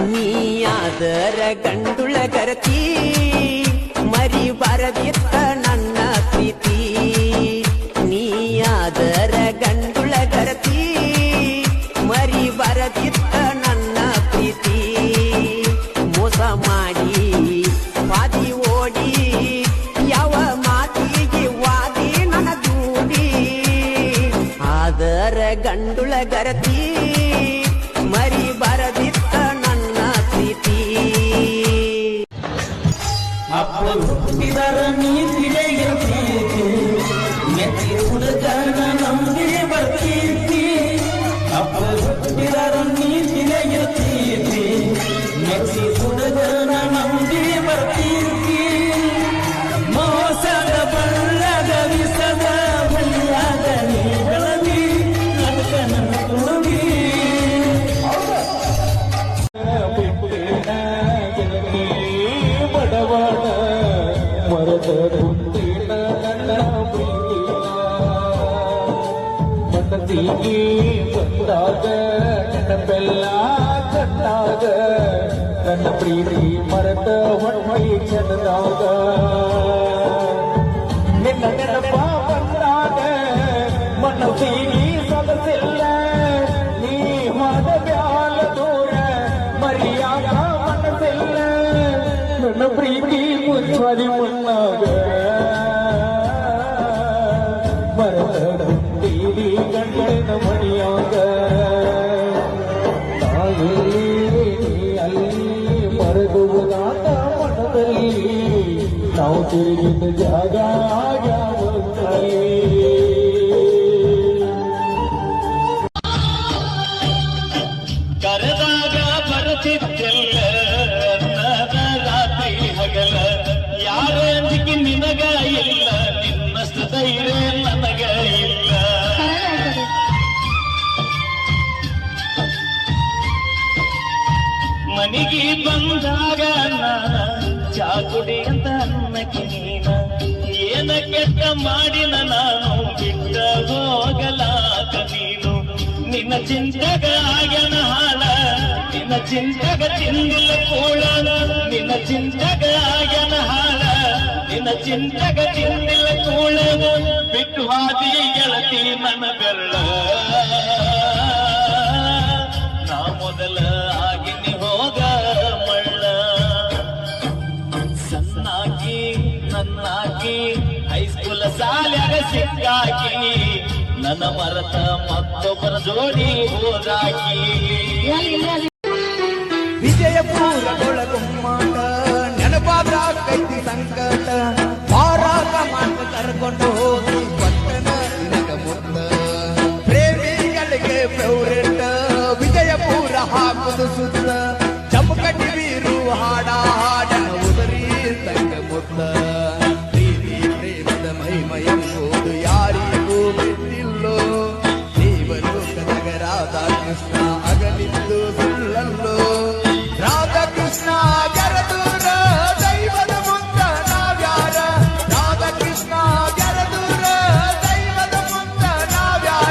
ನೀಯಾದರ ಗಂಡುಳ ಗರತಿ ಮರಿ ಬರದಿತ್ತ ನನ್ನ ಪ್ರೀತಿ ನೀಯಾದರ ಗಂಡುಳ ಗರತಿ ಮರಿ ಬರದಿತ್ತ ನನ್ನ ಪ್ರೀತಿ ಮೋಸ ಮಾಡಿ ವಾದಿ ಓಡಿ ಯಾವ ಮಾತಿಗೆ ವಾದಿ ನನ್ನ ದೂಡಿ ಆದರ ಗಂಡುಳ ಗರತಿ ಮರಿ ಬರದಿತ್ತ ನನ್ನ ಪ್ರೀತಿ ಅಪ್ಪ ಹುಟ್ಟಿದರ ನೀ ತಿಳಿಯಿರ್ತೀತಿ ಮೆಚ್ಚಿ ಹುಡುಗನ ನಂಬಿ ಬರ್ತೀತಿ ಅಪ್ಪ ಹುಟ್ಟಿದರ ನೀ ತಿಳಿಯಿರ್ತೀತಿ ಮೆಚ್ಚಿ ಹುಡುಗನ ನಂಬಿ ಬರ್ತೀತಿ ಮೋಸದ ಬಳ್ಳದ ವಿಸದ ಬಳ್ಳದ ನೀ ಬೆಳಗಿ ಅದಕ್ಕೆ ನನ್ನ ತುಳುಗಿ ಬಡವಾಡ ಮರದ ಕುಂದಿನ ನನ್ನ ಪ್ರೀತಿಯ ಮನಸ್ಸಿಗೆ ಬಂದಾಗ ನೆನಪೆಲ್ಲ ಕಟ್ಟಾಗ ನನ್ನ ಪ್ರೀತಿ ಮರದ ಹೊಟ್ಟೆ ಚೆನ್ನದಾಗ ನಿನ್ನ ನೆನಪ ಬಂದಾಗ ಮನಸ್ಸಿಗೆ ಸೊಗಸಿಲ್ಲ ನೀ ಮಾಡ ಬ್ಯಾಲ ದೂರ ಮರಿಯಾಗ ಮನಸ್ಸಿಲ್ಲ ನನ್ನ ಪ್ರೀತಿ ಮುಚ್ಚಾದಿ ಮುನ್ನಾಗ ಮರದ ಕುಂತೀರಿ ಗಂಡನ ಮಣಿಯಾಗ ನಾವೆಲ್ಲಿ ಅಲ್ಲಿ ಮರಗುವುದಾದ ಮನದಲ್ಲಿ ನಾವು ತಿರುಗಿದ ಜಾಗ ಕರೆದಾಗ ಬರುತ್ತಿದ್ದೆಲ್ಲ ರಾತ್ರಿ ಹಗಲ ಯಾರ ಅಂಜಿಕೆ ನಿನಗ ಇಲ್ಲ ನಿನ್ನಷ್ಟು ಧೈರ್ಯ ನನಗ ಇಲ್ಲ ಮನೆಗೆ ಬಂದಾಗ ಚಾ ಕುಡಿ ಅಂತ ಅನ್ನಕ್ಕೆ ನೀನ ಏನ ಕೆಟ್ಟ ಮಾಡಿನ ನಾನು ಬಿಟ್ಟ ಹೋಗಲಾಗ ನೀನು ನಿನ್ನ ಚಿಂತೆಗ ಆಗ್ಯನ ಹಾಳ ನಿನ್ನ ಚಿಂತೆಗ ತಿಂದಿಲ್ಲ ಕೂಳ ನಿನ್ನ ಚಿಂತೆಗ ಆಗ್ಯನ ಹಾಳ ನಿನ್ನ ಚಿಂತೆಗ ತಿಂದಿಲ್ಲ ಕೂಳ ಬಿಟ್ಟು ಹಾದಿ ಗೆಳತಿ ನನ್ನ ಬೆರಳ ನಾ ಮೊದಲ ಆಗಿನಿ ಹೋಗ ಮಳ್ಳ ಸಣ್ಣಾಕಿ ನನ್ನಾಕಿ ಹೈಸ್ಕೂಲ್ ಶಾಲ್ಯಾಗ ಸಿಕ್ಕಾಕಿ ನನ್ನ ಮರತ ಮತ್ತೊಬ್ಬರ ಜೋಡಿ ಹೋದಾಕಿ ವಿಜಯಪುರದೊಳಗುಮ್ಮಾಟ ನೆನಪಾದ ಕೈತಿ ಸಂಕಟ ಮಾರಾಟ ಮಾಟ ಕರ್ಕೊಂಡು ಹೋಗಿ ಪಟ್ಟಣ ನಿನಗ ಮುತ್ತ ಪ್ರೇಮಿಗಳಿಗೆ ಫೇವ್ರೆಟ್ ವಿಜಯಪುರ ಹಾಕುದು ಸುತ್ತ ಚಮಕಟಿ ಬೀರು ಹಾಡ ಹಾಡನ ಉದರಿ ಸಂಗ ಮುತ್ತ ಪ್ರೀತಿ ಪ್ರೇಮದ ಮಹಿಮಯಂಬುದು ಯಾರಿಗೂ ಬಿಟ್ಟಿಲ್ಲೋ ದೇವಲೋಕದಾಗ ರಾಧಾ ಕೃಷ್ಣ ಅಗಲಿದ್ದು ಸುಳ್ಳಲ್ಲೋ ರಾಧಾ ಕೃಷ್ಣ